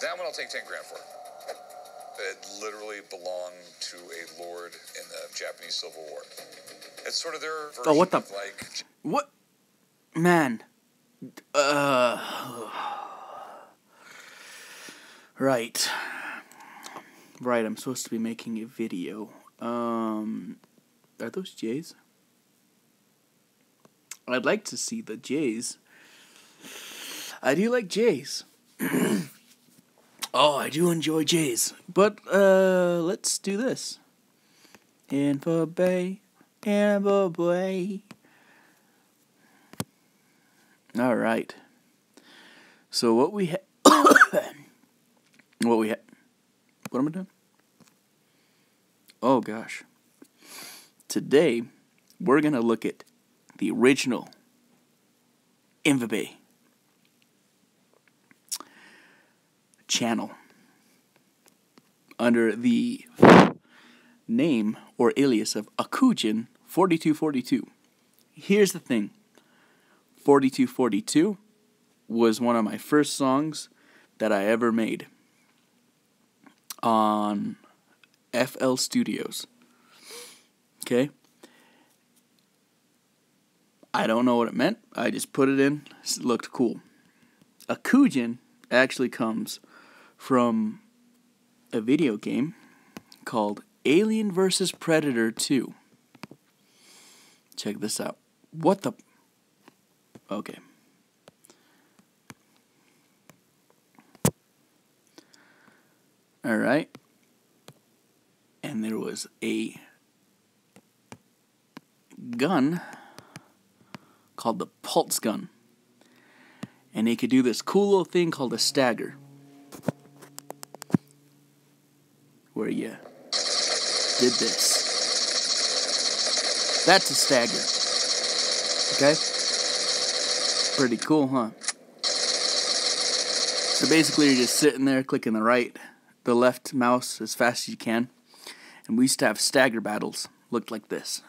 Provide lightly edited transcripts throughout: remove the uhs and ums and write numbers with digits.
That one I'll take 10 grand for. It literally belonged to a lord in the Japanese Civil War. It's sort of their version what the... of like... What? Man. Right. Right, I'm supposed to be making a video. Are those J's? I'd like to see the J's. I do like J's. Oh, I do enjoy J's. But, let's do this. INvbaei. Alright. So what we what am I doing? Oh gosh. Today, we're going to look at the original INvbaei channel under the name or alias of Akujin4242. Here's the thing. 4242 was one of my first songs that I ever made on FL Studios. Okay? I don't know what it meant. I just put it in. It looked cool. Akujin actually comes from a video game called Alien vs. Predator 2. Check this out. What the... Okay. Alright. And there was a gun called the pulse gun. And it could do this cool little thing called a stagger, where you did this. That's a stagger. Okay? Pretty cool, huh? So basically you're just sitting there clicking the left mouse as fast as you can. And we used to have stagger battles. Looked like this.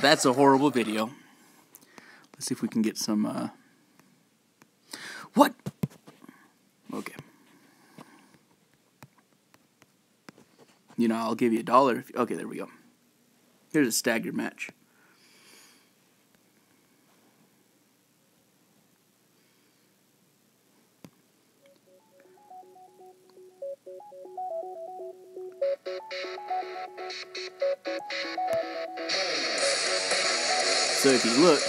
That's a horrible video. Let's see if we can get some, What? Okay. You know, I'll give you $1 if... Okay, there we go. Here's a stagger match. So if you look,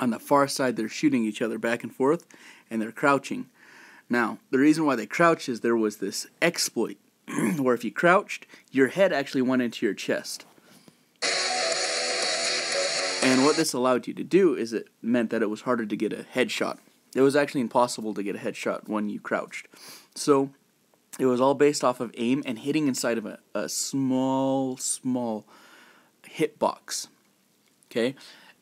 on the far side they're shooting each other back and forth, and they're crouching. Now, the reason why they crouch is there was this exploit, where if you crouched, your head actually went into your chest. And what this allowed you to do is it meant that it was harder to get a headshot. It was actually impossible to get a headshot when you crouched. So, it was all based off of aim and hitting inside of a small hitbox. Okay?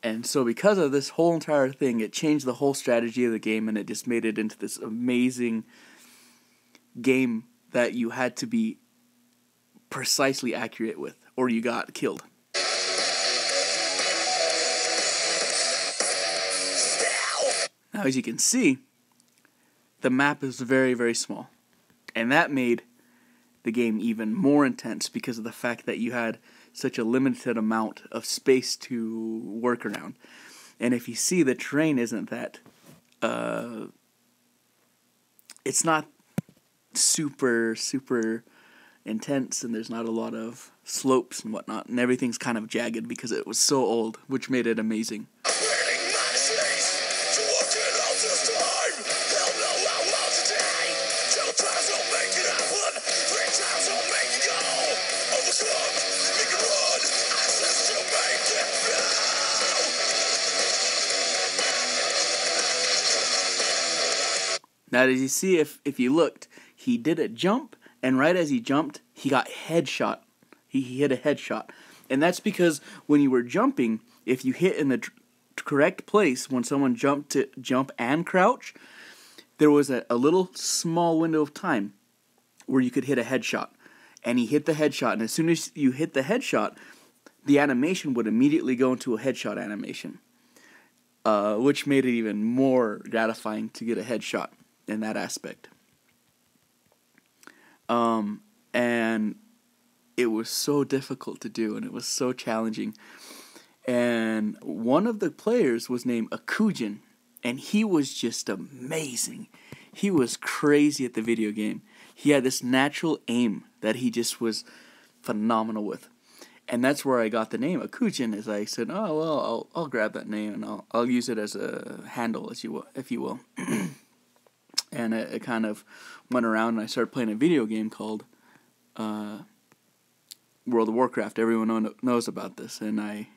And so because of this whole entire thing, it changed the whole strategy of the game, and it just made it into this amazing game that you had to be precisely accurate with, or you got killed. Now, as you can see, the map is very, very small. And that made the game even more intense because of the fact that you had such a limited amount of space to work around. And if you see, the terrain isn't that... it's not super intense, and there's not a lot of slopes and whatnot, and everything's kind of jagged because it was so old, which made it amazing. Now, as you see, if you looked, he did a jump, and right as he jumped, he got headshot. He hit a headshot. And that's because when you were jumping, if you hit in the correct place when someone jumped to jump and crouch, there was a little small window of time where you could hit a headshot. And he hit the headshot, and as soon as you hit the headshot, the animation would immediately go into a headshot animation, which made it even more gratifying to get a headshot in that aspect. And it was so difficult to do, and it was so challenging. And one of the players was named Akujin, and he was just amazing. He was crazy at the video game. He had this natural aim that he just was phenomenal with. And that's where I got the name Akujin. Is I said, oh well, I'll grab that name and I'll use it as a handle, if you will. And it kind of went around, and I started playing a video game called World of Warcraft. Everyone knows about this, and I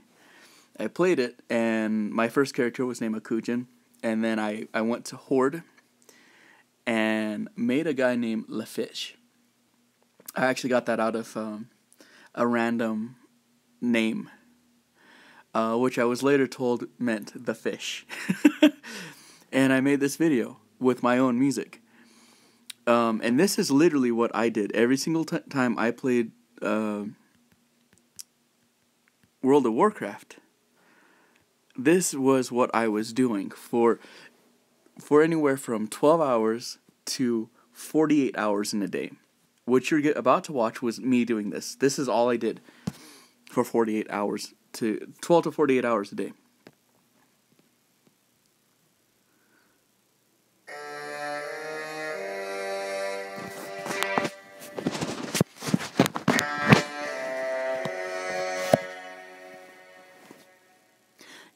played it, and my first character was named Akujin, and then I went to Horde and made a guy named LeFish. I actually got that out of a random name, which I was later told meant the fish. And I made this video with my own music. And this is literally what I did. Every single time I played World of Warcraft, this was what I was doing for anywhere from 12 hours to 48 hours in a day. What you're about to watch was me doing this. This is all I did for 48 hours to 12 to 48 hours a day.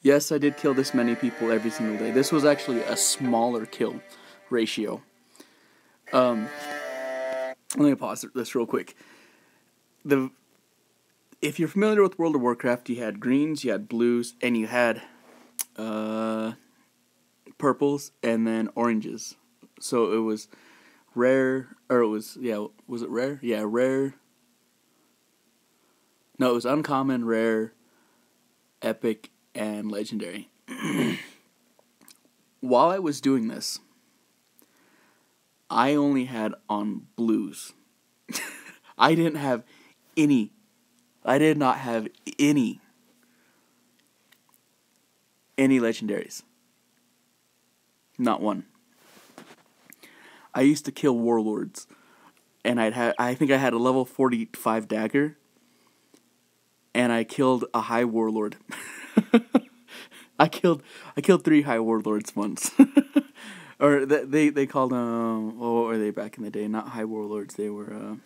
Yes, I did kill this many people every single day. This was actually a smaller kill ratio. Let me pause this real quick. If you're familiar with World of Warcraft, you had greens, you had blues, and you had purples, and then oranges. So it was rare, or it was, was it rare? Yeah, rare. No, it was uncommon, rare, epic, and legendary. While I was doing this, I only had on blues. I did not have any legendaries. Not one. I used to kill warlords, and I think I had a level 45 dagger, and I killed a high warlord. I killed 3 high warlords once. Or they called what were they back in the day? Not high warlords. They were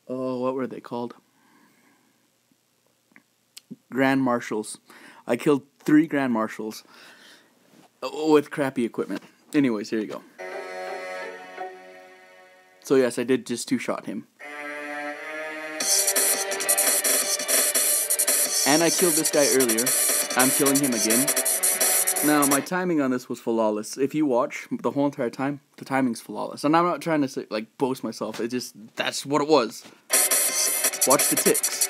what were they called? Grand marshals. I killed 3 grand marshals with crappy equipment. Anyways, here you go. So yes, I did just 2-shot him. And I killed this guy earlier. I'm killing him again. Now, my timing on this was flawless. If you watch the whole entire time, the timing's flawless. And I'm not trying to say, boast myself. It just, that's what it was. Watch the ticks.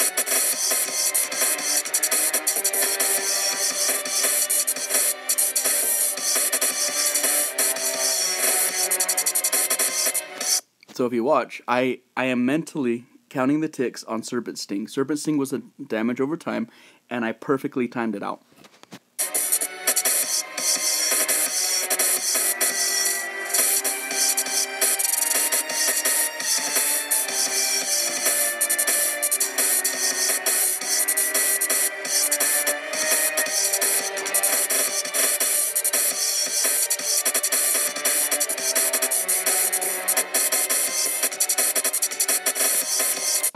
So if you watch, I am mentally counting the ticks on Serpent Sting. Serpent Sting was a damage over time, and I perfectly timed it out.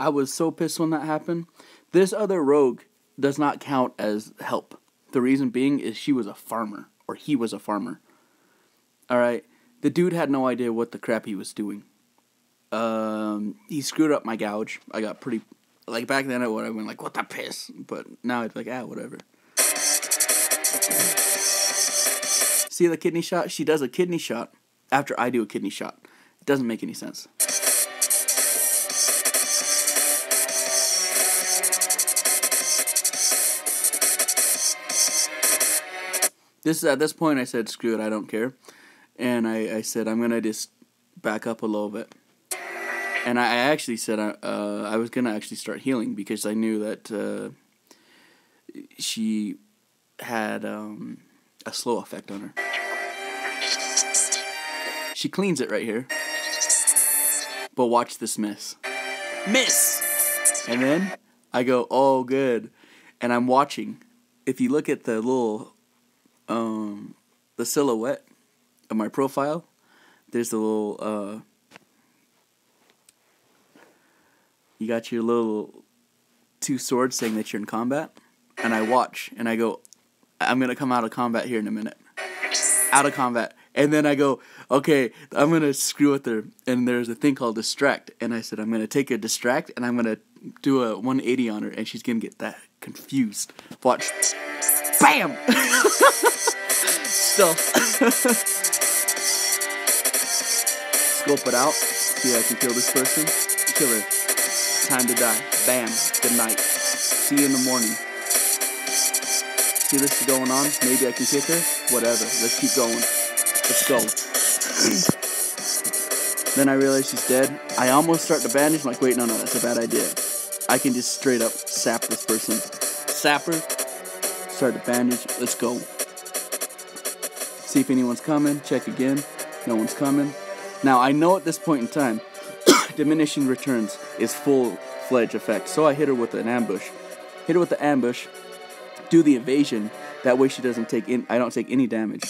I was so pissed when that happened. This other rogue does not count as help. The reason being is she was a farmer, or he was a farmer. Alright, the dude had no idea what the crap he was doing. He screwed up my gouge. I got pretty, back then I would have been like, what the piss? But now it's like, whatever. See the kidney shot? She does a kidney shot after I do a kidney shot. It doesn't make any sense. At this point, I said, screw it, I don't care. And I said, I'm going to just back up a little bit. And I actually said I was going to actually start healing because I knew that she had a slow effect on her. She cleans it right here. But watch this miss. Miss! And then I go, oh, good. And I'm watching. If you look at the little, the silhouette of my profile, there's the little, you got your little 2 swords saying that you're in combat. And I watch, and I go, I'm going to come out of combat here in a minute. Out of combat. And then I go, okay, I'm going to screw with her. And there's a thing called distract. And I said, I'm going to take a distract, and I'm going to do a 180 on her, and she's going to get that confused. Watch. Bam! Stealth. Scope it out. See if I can kill this person. Kill her. Time to die. Bam. Good night. See you in the morning. See this is going on? Maybe I can kick her? Whatever. Let's keep going. Let's go. Then I realize she's dead. I almost start to bandage. I'm like, wait, no, that's a bad idea. I can just straight up sap this person. Sap her. Start to bandage. Let's go. See if anyone's coming. Check again. No one's coming. Now, I know at this point in time, diminishing returns is full-fledged effect. So I hit her with an ambush. Hit her with the ambush. Do the evasion. That way she doesn't take in. I don't take any damage.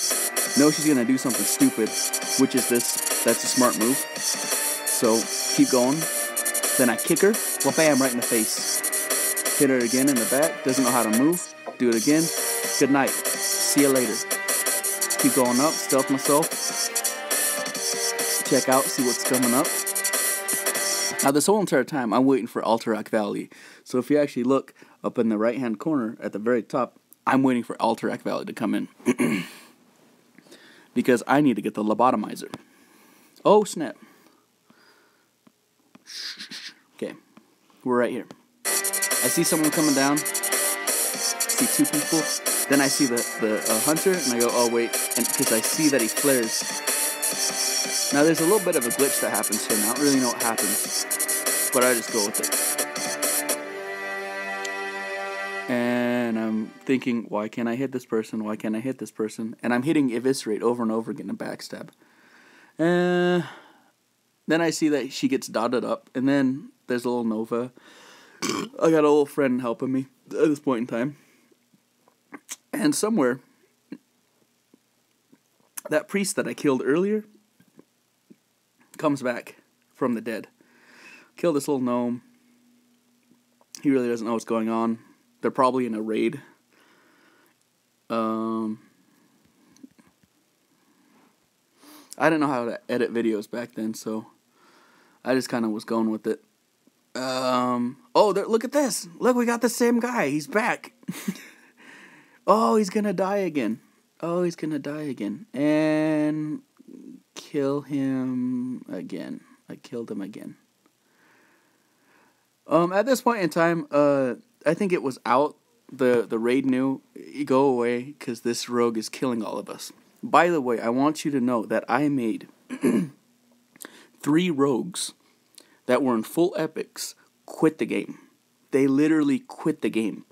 No, she's gonna do something stupid, which is this. That's a smart move. So keep going. Then I kick her. Well, bam, right in the face. Hit her again in the back. Doesn't know how to move. Do it again. Good night. See you later. Keep going up. Stealth myself. Check out. See what's coming up. Now, this whole entire time, I'm waiting for Alterac Valley. So if you actually look up in the right-hand corner at the very top, I'm waiting for Alterac Valley to come in. Because I need to get the lobotomizer. Oh, snap. Okay. We're right here. I see someone coming down. See 2 people. Then I see the hunter, and I go, oh, wait. And because I see that he flares. Now, there's a little bit of a glitch that happens here. I don't really know what happens. But I just go with it. And I'm thinking, why can't I hit this person? Why can't I hit this person? And I'm hitting eviscerate over and over again, a backstab. Then I see that she gets dotted up. And then there's a little Nova. I got a little friend helping me at this point in time. And somewhere, that priest that I killed earlier comes back from the dead. Kill this little gnome. He really doesn't know what's going on. They're probably in a raid. I didn't know how to edit videos back then, so I just kind of was going with it. Oh, look at this. Look, we got the same guy. He's back. Oh, he's going to die again. Oh, he's going to die again. And kill him again. I killed him again. At this point in time, I think it was out. The raid knew, go away, because this rogue is killing all of us. By the way, I want you to know that I made 3 rogues that were in full epics quit the game. They literally quit the game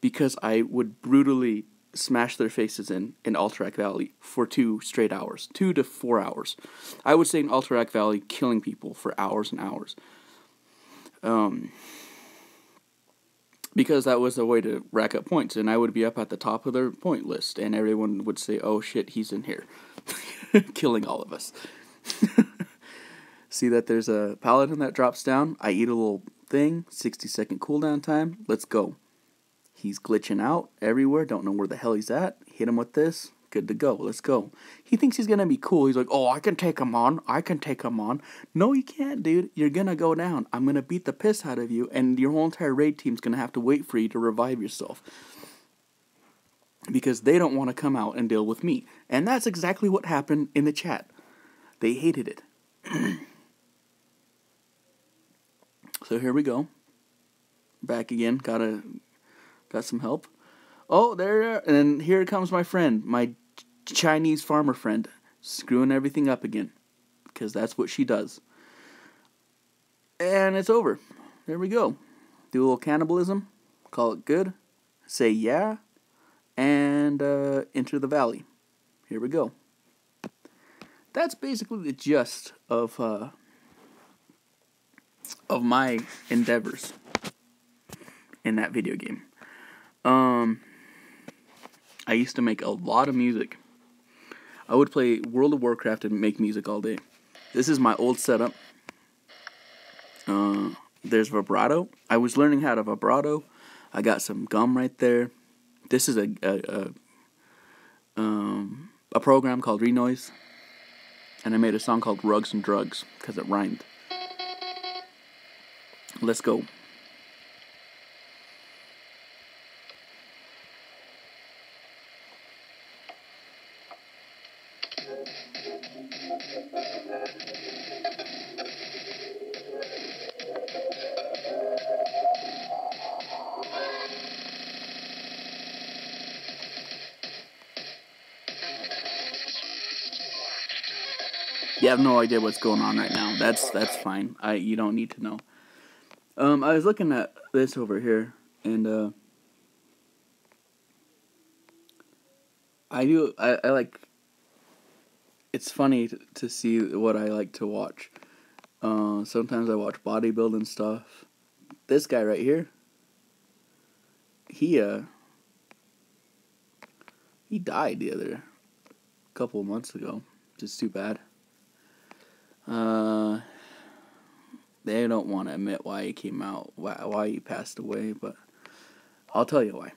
because I would brutally smash their faces in Alterac Valley for 2 straight hours. 2 to 4 hours. I would say in Alterac Valley, killing people for hours and hours. Because that was a way to rack up points, and I would be up at the top of their point list, and everyone would say, oh shit, he's in here. Killing all of us. See that there's a paladin that drops down. I eat a little thing, 60-second cooldown time. Let's go. He's glitching out everywhere, don't know where the hell he's at. Hit him with this. Good to go. Let's go. He thinks he's going to be cool. He's like, oh, I can take him on. I can take him on. No, you can't, dude. You're going to go down. I'm going to beat the piss out of you, and your whole entire raid team's going to have to wait for you to revive yourself. Because they don't want to come out and deal with me. And that's exactly what happened in the chat. They hated it. So here we go. Back again. Got some help. Oh, there, and then here comes my friend, my Chinese farmer friend, screwing everything up again, because that's what she does. And it's over. There we go. Do a little cannibalism. Call it good. Say yeah. And enter the valley. Here we go. That's basically the gist of my endeavors in that video game. I used to make a lot of music. I would play World of Warcraft and make music all day. This is my old setup. There's vibrato. I was learning how to vibrato. I got some gum right there. This is a program called Renoise. And I made a song called Rugs and Drugs because it rhymed. Let's go. You have no idea what's going on right now. That's fine. You don't need to know. I was looking at this over here, and I like. It's funny to see what I like to watch. Sometimes I watch bodybuilding stuff. This guy right here, he died the other couple of months ago. Just too bad. They don't want to admit why he came out, why he passed away, but I'll tell you why.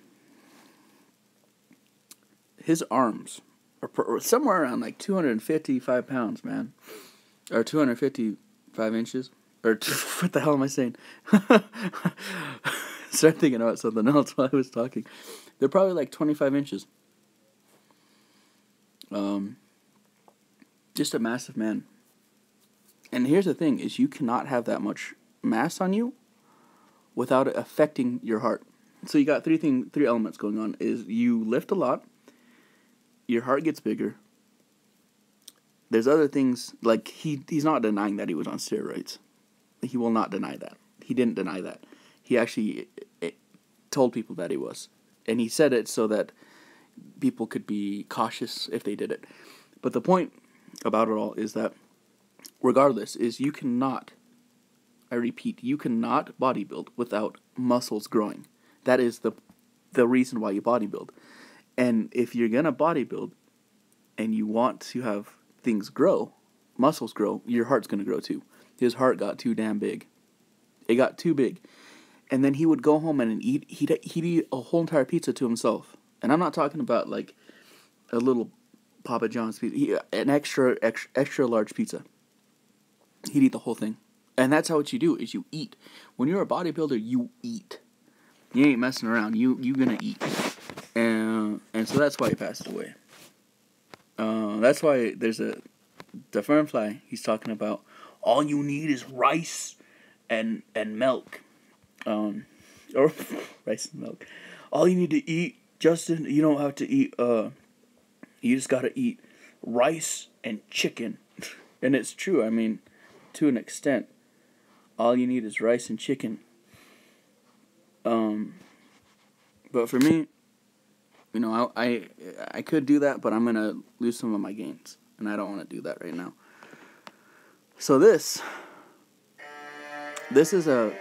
His arms are somewhere around like 255 pounds, man. Or 255 inches. Or, what the hell am I saying? Start thinking about something else while I was talking. They're probably like 25 inches. Just a massive man. And here's the thing, is you cannot have that much mass on you without it affecting your heart. So you got three elements going on. Is you lift a lot, your heart gets bigger. There's other things, like he's not denying that he was on steroids. He will not deny that. He didn't deny that. He actually told people that he was. And he said it so that people could be cautious if they did it. But the point about it all is that regardless, is you cannot, I repeat, you cannot bodybuild without muscles growing. That is the reason why you bodybuild. And if you're going to bodybuild and you want to have things grow, muscles grow, your heart's going to grow too. His heart got too damn big. It got too big. And then he would go home and he'd eat a whole entire pizza to himself. And I'm not talking about like a little Papa John's pizza. An extra large pizza. He'd eat the whole thing. And that's how what you do, is you eat. When you're a bodybuilder, you eat. You ain't messing around. You gonna eat. And so that's why he passed away. That's why there's the Fernfly, he's talking about all you need is rice and milk. Or rice and milk. All you need to eat, Justin, you don't have to eat, you just gotta eat rice and chicken. And it's true, I mean, to an extent, all you need is rice and chicken. But for me, you know, I could do that, but I'm gonna lose some of my gains, and I don't want to do that right now. So this is a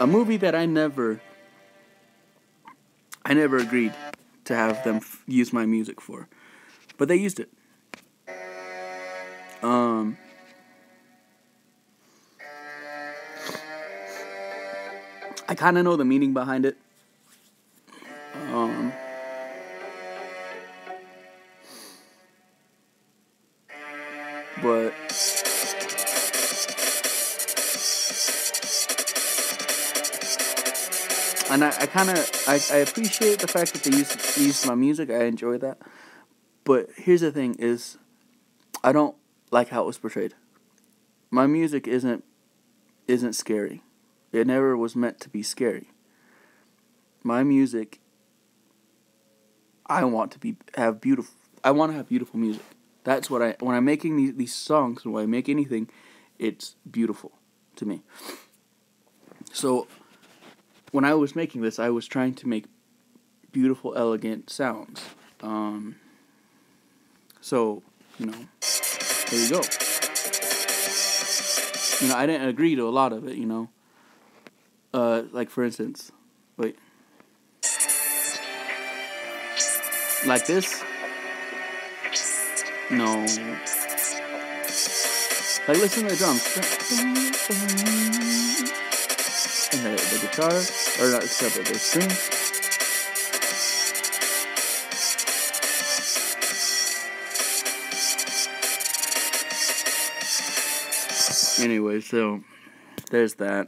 movie that I never agreed to have them use my music for, but they used it. I kind of know the meaning behind it. But and I appreciate the fact that they used my music. I enjoy that. But here's the thing: is I don't like how it was portrayed. My music isn't scary. It never was meant to be scary. My music, I want to have beautiful music. That's what when I'm making these songs, when I make anything, it's beautiful to me. So, when I was making this, I was trying to make beautiful, elegant sounds. So, you know, there you go. You know, I didn't agree to a lot of it, you know. Like, for instance, wait. Like this? No. Like, listen to the drums. And the guitar, or not, except for the strings. Anyway, so there's that.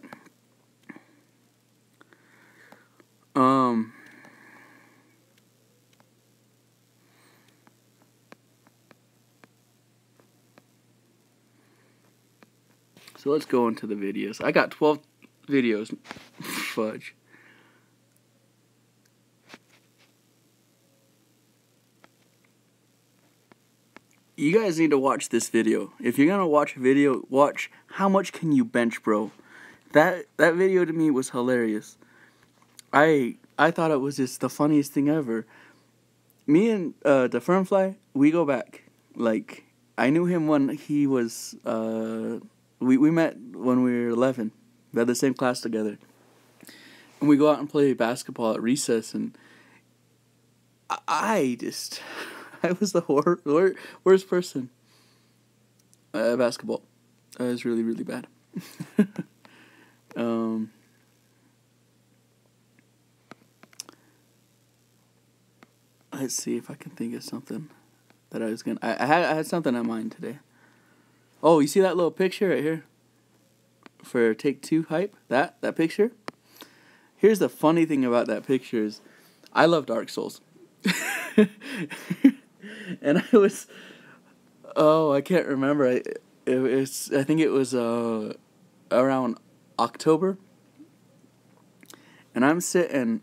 So let's go into the videos. I got 12 videos. Fudge. You guys need to watch this video. If you're gonna watch a video, watch how much can you bench, bro. That video to me was hilarious. I thought it was just the funniest thing ever. Me and the Fernfly, we go back. Like, I knew him when he was we met when we were 11. We had the same class together. And we go out and play basketball at recess, and I was the worst person at basketball. I was really, really bad. Let's see if I can think of something that I was gonna. I had something in mind today. Oh, you see that little picture right here? For Take Two hype, that picture. Here's the funny thing about that picture is, I love Dark Souls, and I was, I can't remember. I think it was around October, and I'm sitting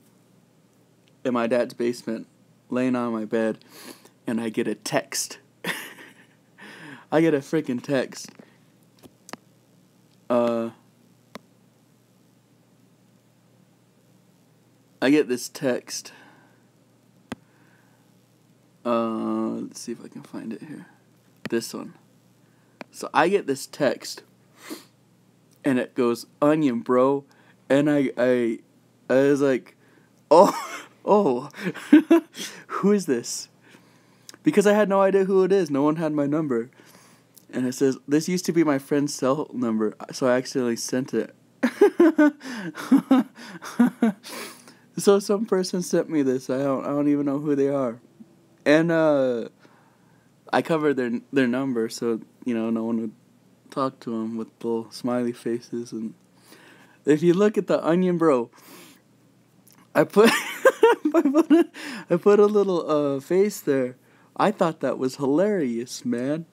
in my dad's basement, laying on my bed, and I get a text. I get a freaking text. I get this text. Let's see if I can find it here. This one. So I get this text, and it goes, "Onion, bro," and I was like, oh, who is this? Because I had no idea who it is. No one had my number. And it says, "This used to be my friend's cell number, so I accidentally sent it." So some person sent me this. I don't even know who they are. And I covered their number, so you know no one would talk to them with little smiley faces. And if you look at the Onion Bro, I put I put a little face there. I thought that was hilarious, man.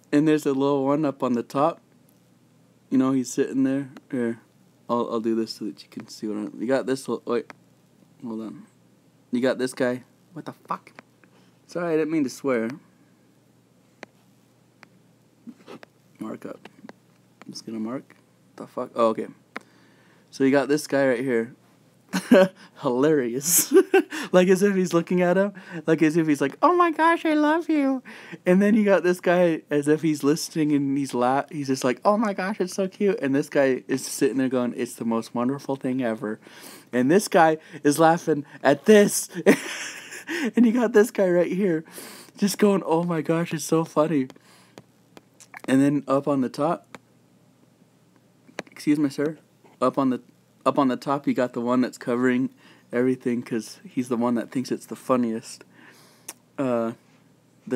And there's a little one up on the top. You know, he's sitting there. Here, I'll do this so that you can see what I'm... You got this... Wait. Hold on. You got this guy. What the fuck? Sorry, I didn't mean to swear. Mark up. I'm just gonna mark. What the fuck? Oh, okay. So you got this guy right here. Hilarious. Like as if he's looking at him, like as if he's like, "Oh my gosh, I love you." And then you got this guy as if he's listening, and he's just like, "Oh my gosh, it's so cute." And this guy is sitting there going, "It's the most wonderful thing ever." And this guy is laughing at this. And you got this guy right here just going, "Oh my gosh, it's so funny." And then up on the top, excuse me, sir, up on the top, you got the one that's covering everything because he's the one that thinks it's the funniest. The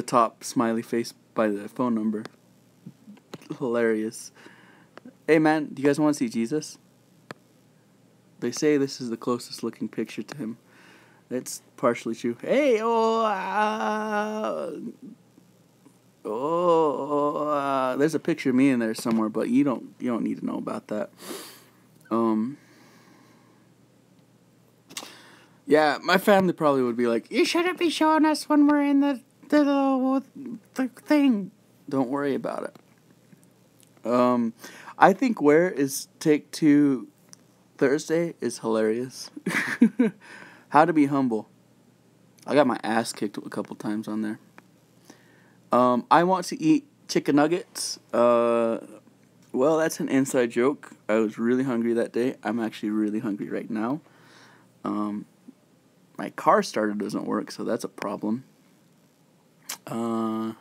top smiley face by the phone number. Hilarious. Hey, man, do you guys want to see Jesus? They say this is the closest looking picture to him. It's partially true. Hey, there's a picture of me in there somewhere, but you don't need to know about that. Yeah, my family probably would be like, "You shouldn't be showing us when we're in the thing." Don't worry about it. I think where is Take Two Thursday is hilarious. How to be humble. I got my ass kicked a couple times on there. I want to eat chicken nuggets. Well, that's an inside joke. I was really hungry that day. I'm actually really hungry right now. My car starter doesn't work, so that's a problem. And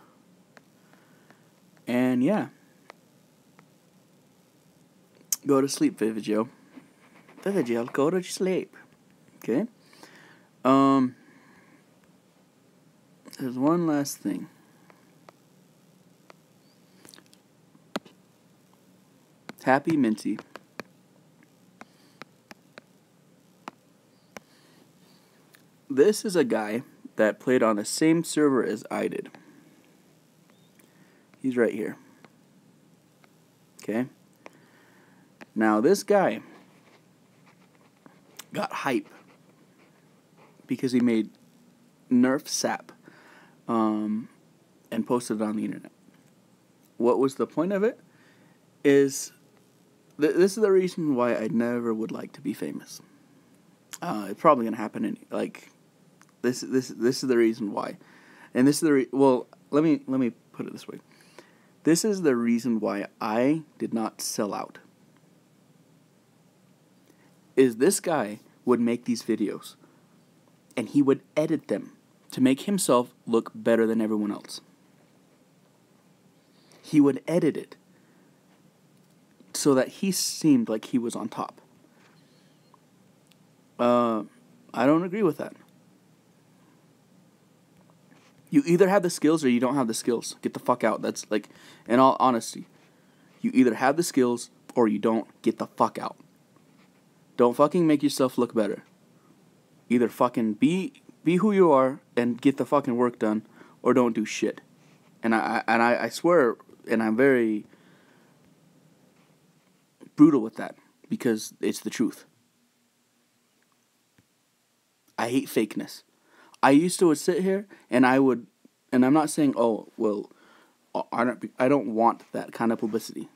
yeah. Go to sleep, Vivijo. Vivijo, go to sleep. Okay? There's one last thing. Happy Minty. This is a guy that played on the same server as I did. He's right here. Okay? Now, this guy got hype because he made Nerf sap and posted it on the internet. What was the point of it? Is this is the reason why I never would like to be famous. It's probably gonna happen this is the reason why, and this is let me put it this way. This is the reason why I did not sell out. Is this guy would make these videos, and he would edit them to make himself look better than everyone else. He would edit it so that he seemed like he was on top. I don't agree with that. You either have the skills or you don't have the skills. Get the fuck out. That's like, in all honesty, you either have the skills or you don't. Get the fuck out. Don't fucking make yourself look better. Either fucking be who you are and get the fucking work done, or don't do shit. And I swear, and I'm very brutal with that because it's the truth. I hate fakeness. I used to sit here and and I'm not saying, oh, well, I don't want that kind of publicity.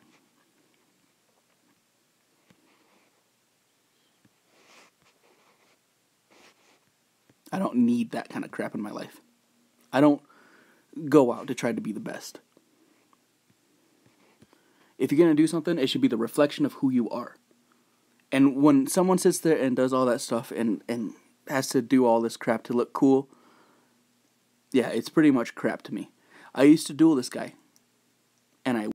I don't need that kind of crap in my life. I don't go out to try to be the best. If you're going to do something, it should be the reflection of who you are. And when someone sits there and does all that stuff and has to do all this crap to look cool, yeah, it's pretty much crap to me. I used to duel this guy, and I